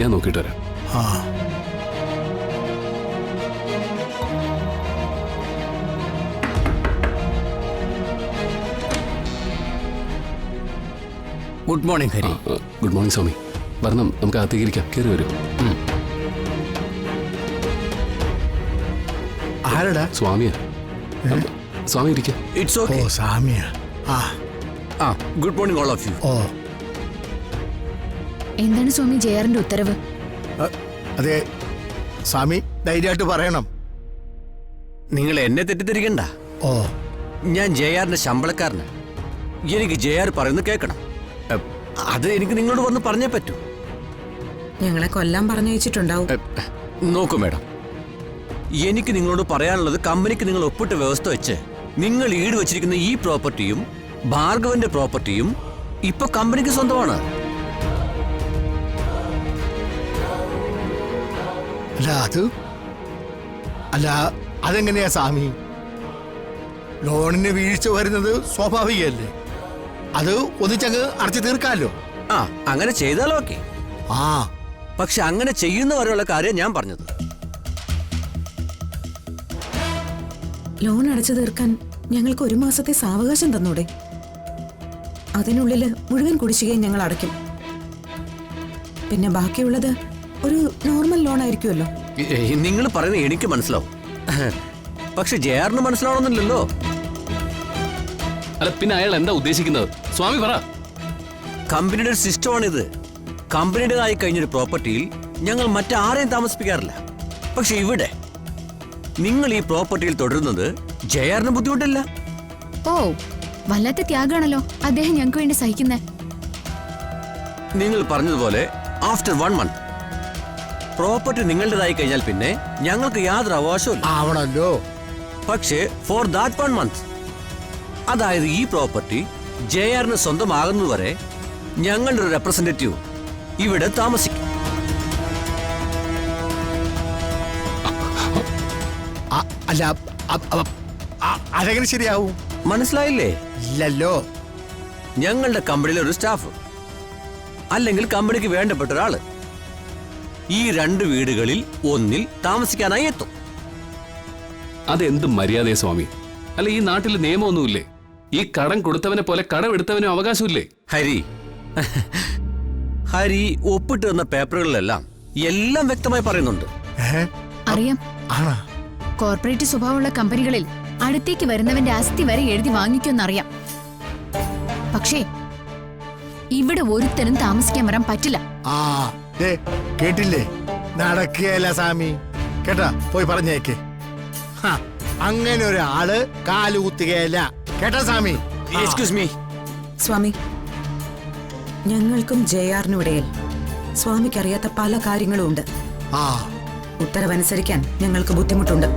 ഞാൻ നോക്കിയിട്ട് വരാം. Good morning Hari. Good morning Swami. വരണം, നമുക്ക് അകത്തേക്ക് ഇരിക്കാം. കയറി വരും. ആരടാ? സ്വാമിയാ. സ്വാമി ഇരിക്കാം. It's okay. ഓ സ്വാമിയാ. Good morning all of you. ഓ എന്താണ് സ്വാമി ജയാറിന്റെ ഉത്തരവ്? അതെ സ്വാമി, ധൈര്യമായിട്ട് പറയണം. നിങ്ങൾ എന്നെ തെറ്റിദ്ധരിക്കണ്ട. ഓ ഞാൻ ജയാറിന്റെ ശമ്പളക്കാരന്. എനിക്ക് ജയാർ പറയുന്നത് കേൾക്കണം. അത് എനിക്ക് നിങ്ങളോട് വന്ന് പറഞ്ഞേ പറ്റൂ. ഞങ്ങളെ കൊല്ലാൻ പറഞ്ഞയച്ചിട്ടുണ്ടാവും. നോക്കൂ മാഡം, എനിക്ക് നിങ്ങളോട് പറയാനുള്ളത് കമ്പനിക്ക് നിങ്ങൾ ഒപ്പിട്ട വ്യവസ്ഥ വെച്ച് നിങ്ങൾ ഈട് വെച്ചിരിക്കുന്ന ഈ പ്രോപ്പർട്ടിയും ഭാർഗവന്റെ പ്രോപ്പർട്ടിയും ഇപ്പൊ കമ്പനിക്ക് സ്വന്തമാണ്. അല്ല അതെങ്ങനെയാ സ്വാമി? ലോണിന് വീഴ്ച വരുന്നത് സ്വാഭാവികല്ലേ? അത് ഒന്നിച്ചങ്ങ് അടച്ചു തീർക്കാമല്ലോ. അങ്ങനെ ചെയ്താലോ ഓക്കെ. പക്ഷെ അങ്ങനെ ചെയ്യുന്നവരെയുള്ള കാര്യം ഞാൻ പറഞ്ഞത്. ലോൺ അടച്ചു തീർക്കാൻ ഞങ്ങൾക്ക് 1 മാസത്തെ സാവകാശം തന്നൂടെ? അതിനുള്ളില് മുഴുവൻ കുടിശ്ശികയും ഞങ്ങൾ അടയ്ക്കും. പിന്നെ ബാക്കിയുള്ളത് ഒരു നോർമൽ ലോൺ ആയിരിക്കുമല്ലോ. നിങ്ങൾ പറയുന്നത് എനിക്ക് മനസ്സിലാവും, പക്ഷെ ജയാറിന് മനസ്സിലാവണമെന്നില്ലല്ലോ. അല്ല പിന്നെ അയാൾ എന്താ ഉദ്ദേശിക്കുന്നത്? സ്വാമി പറ. കമ്പനിയുടെ ഒരു സിസ്റ്റമാണിത്. കമ്പനിയുടേതായി കഴിഞ്ഞൊരു പ്രോപ്പർട്ടിയിൽ ഞങ്ങൾ മറ്റാരെയും താമസിപ്പിക്കാറില്ല. പക്ഷെ ഇവിടെ നിങ്ങൾ ഈ പ്രോപ്പർട്ടിയിൽ തുടരുന്നത് ജയാറിന് ബുദ്ധിമുട്ടില്ല. ഓ, വല്ലാത്ത ത്യാഗാണല്ലോ അദ്ദേഹം ഞങ്ങൾക്ക് വേണ്ടി സഹിക്കുന്നേ. നിങ്ങൾ പറഞ്ഞതുപോലെ ആഫ്റ്റർ 1 മന്ത് പ്രോപ്പർട്ടി നിങ്ങളുടേതായി കഴിഞ്ഞാൽ പിന്നെ ഞങ്ങൾക്ക് യാതൊരു അവകാശവും ആവണല്ലോ. പക്ഷേ ഫോർ ദാറ്റ് 1 മന്ത്, അതായത് ഈ പ്രോപ്പർട്ടി ജയാറിന് സ്വന്തമാകുന്നതുവരെ ഞങ്ങളുടെ ഒരു റെപ്രസെന്റേറ്റീവ് ഇവിടെ താമസിക്കും. അല്ല അതെങ്ങനെ ശരിയാവും? മനസ്സിലായില്ലേ? ഇല്ലല്ലോ. ഞങ്ങളുടെ കമ്പനിയിലെ ഒരു സ്റ്റാഫ് അല്ലെങ്കിൽ കമ്പനിക്ക് വേണ്ടപ്പെട്ട ഒരാള് ഈ 2 വീടുകളിൽ ഒന്നിൽ താമസിക്കാനായി എത്തും. അതെന്ത് മര്യാദയെ സ്വാമി? അല്ല ഈ നാട്ടിൽ നിയമമൊന്നുമില്ലേ? ഈ കടം കൊടുത്തവനെ പോലെ കടം എടുത്തവനും അവകാശമില്ലേ? ഹരി ഒപ്പിട്ട് തന്ന പേപ്പറുകളിലെല്ലാം എല്ലാം വ്യക്തമായി പറയുന്നുണ്ട്. അറിയാം, കോർപ്പറേറ്റ് സ്വഭാവമുള്ള കമ്പനികളിൽ അടുത്തേക്ക് വരുന്നവന്റെ അസ്ഥി വരെ എഴുതി വാങ്ങിക്കുമെന്നറിയാം. പക്ഷേ ഇവിടെ ഒരുത്തനും താമസിക്കാൻ വരാൻ പറ്റില്ല. കേട്ടില്ലേ? നടക്കുകയല്ല സ്വാമി. കേട്ടാ, പോയി പറഞ്ഞേക്ക്. അങ്ങനെ ഒരാള് കാലുകുത്തുകയല്ല. കേട്ടാ സ്വാമി? എക്സ്ക്യൂസ് മീ സ്വാമി, ഞങ്ങൾക്കും ജയാറിനും ഇടയിൽ സ്വാമിക്കറിയാത്ത പല കാര്യങ്ങളും ഉണ്ട്. ഉത്തരവനുസരിക്കാൻ ഞങ്ങൾക്ക് ബുദ്ധിമുട്ടുണ്ട്.